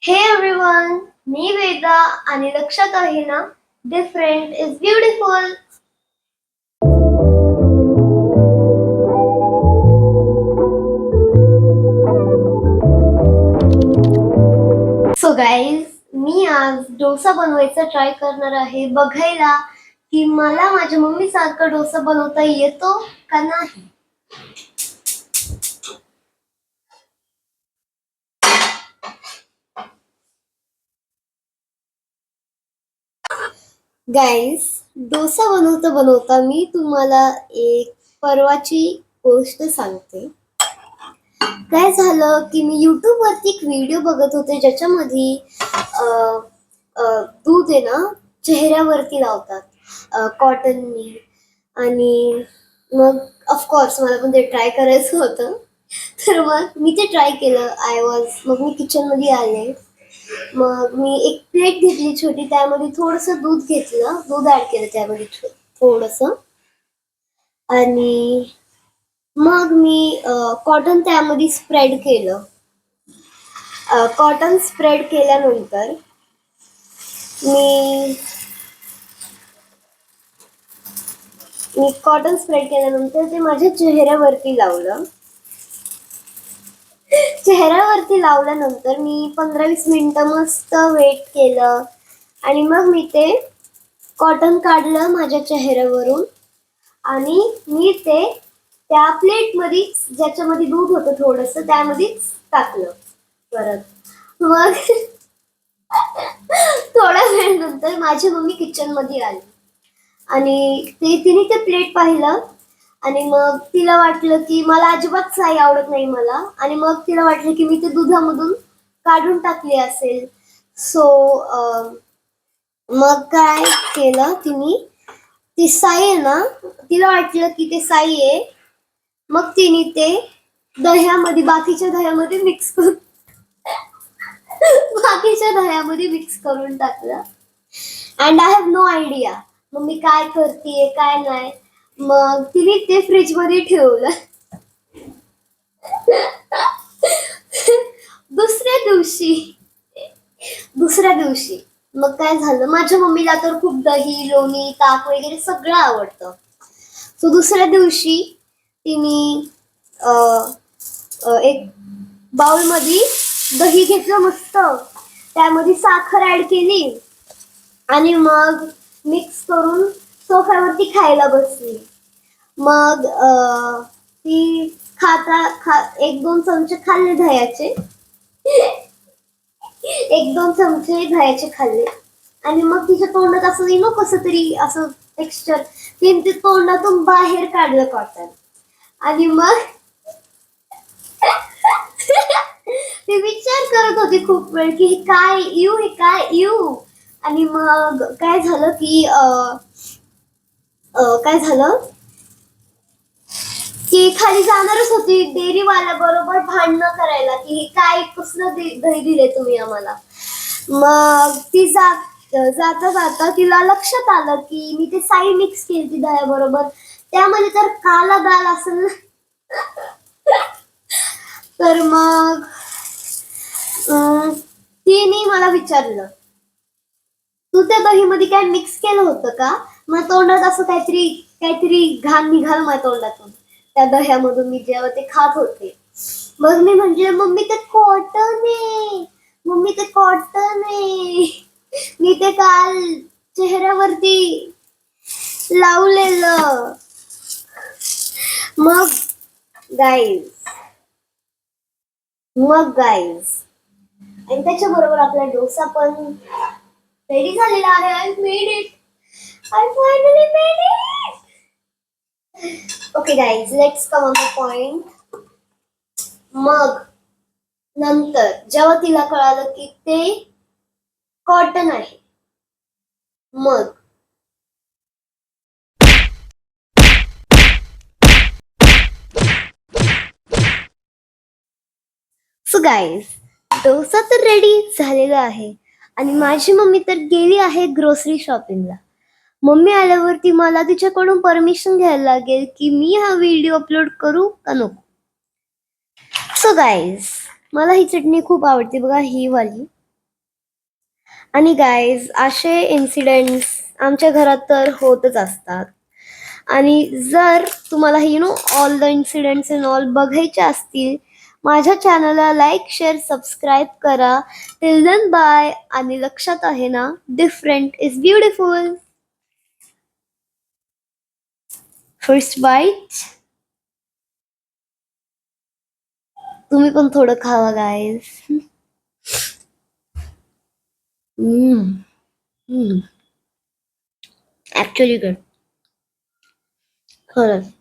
हे एव्हरीवन, मी वेदा आणि लक्षात आहे ना, different is beautiful. So guys, मी आज डोसा बनवायचा ट्राय करणार आहे, बघायला की मला माझ्या मम्मी सारखा डोसा बनवता येतो का नाही. गाईज, डोसा बनवता बनवता मी तुम्हाला एक परवाची गोष्ट सांगते. काय झालं की मी YouTube वरती एक व्हिडिओ बघत होते ज्याच्यामध्ये दूध आहे ना चेहऱ्यावरती लावतात कॉटननी. आणि मग ऑफकोर्स मला पण ते ट्राय करायचं होतं, तर मग मी ते ट्राय केलं. मग मी किचनमध्ये आले. मग मी एक प्लेट घेतली छोटी, त्यामध्ये थोडंसं दूध घेतलं, दूध ॲड केलं त्यामध्ये थोडंसं. आणि मग मी कॉटन त्यामध्ये स्प्रेड केलं. कॉटन स्प्रेड केल्यानंतर मी कॉटन स्प्रेड केल्यानंतर ते माझ्या चेहऱ्यावरती लावलं. चेहऱ्यावरती लावल्यानंतर मी 15-20 मिनिटं मस्त वेट केलं आणि मग मी ते कॉटन काढलं माझ्या चेहऱ्यावरून आणि मी ते त्या प्लेटमध्ये, ज्याच्यामध्ये दूध होतं थोडंसं, त्यामध्ये टाकलं परत. मग थोड्या वेळानंतर माझी मम्मी किचनमध्ये आली आणि तिने ते प्लेट पाहिलं आणि मग तिला वाटलं की मला अजिबात साई आवडत नाही मला, आणि मग तिला वाटलं की मी ते दुधामधून काढून टाकली असेल. सो मग काय केलं तिने, ती साई आहे ना, तिला वाटलं की ते साई आहे. मग तिने ते बाकीच्या दह्यामध्ये मिक्स करून टाकलं. And I have no idea मग मी काय करतेय काय नाही. मग तिने ते फ्रीज मध्ये ठेवलं. दुसऱ्या दिवशी मग काय झालं, माझ्या मम्मीला तर खूप दही, लोणी, ताक वगैरे सगळं आवडतं. सो दुसऱ्या दिवशी तिने एक बाउलमध्ये दही घेतलं मस्त, त्यामध्ये साखर ऍड केली आणि मग मिक्स करून सोफ्यावरती खायला बसली. मग ती एक दोन चमचे खाल्ले दह्याचे, खाल्ले आणि मग तिच्या तोंडात असं कसं तरी असं टेक्स्चर, ते तोंडातून बाहेर काढलं कॉटन. आणि मग ती विचार करत होती खूप वेळ की हे काय यू. आणि मग काय झालं की खाली जाणारच होती डेअरीवाल्या बरोबर भांडणं करायला की हे काय कसलं दही दिले तुम्ही आम्हाला. मग ती जाता जाता तिला लक्षात आलं की मी ते साई मिक्स केली दह्याबरोबर, त्यामध्ये तर काला दाल असेल. तर मग तिने मला विचारलं, तू त्या दहीमध्ये काय मिक्स केलं होतं का? मग तोंडात असं काहीतरी घाण निघाल माझ्या तोंडातून त्या दह्यामधून मी जेव्हा ते खात होते. मग मी म्हणजे मम्मी ते कॉटन आहे, मी ते काल चेहऱ्यावरती लावलेलं. मग गाईज आणि त्याच्याबरोबर आपला डोसा पण रेडी झालेला आहे. I finally made it. Okay guys, let's come on the point. मग नंतर जेव्हा तिला कळालं की ते कॉटन आहे, मग सो गाईज, डोसा तर रेडी झालेला आहे आणि माझी मम्मी तर गेली आहे ग्रोसरी शॉपिंगला. मम्मी आल्यावरती मला तिच्याकडून परमिशन घ्यायला लागेल की मी हा व्हिडिओ अपलोड करू का नको. सो गाईज, मला ही चटणी खूप आवडते बघा, ही वाली. आणि गाईज असे इन्सिडेंट्स आमच्या घरात तर होतच असतात. आणि जर तुम्हाला all the incidents in all बघायचे असतील, माझ्या चॅनलला लाईक शेअर सबस्क्राईब करा. Till then bye. आणि लक्षात आहे ना, different is beautiful. First bite. तुम्ही पण थोडं खावा गाईज. Actually good. खरंच.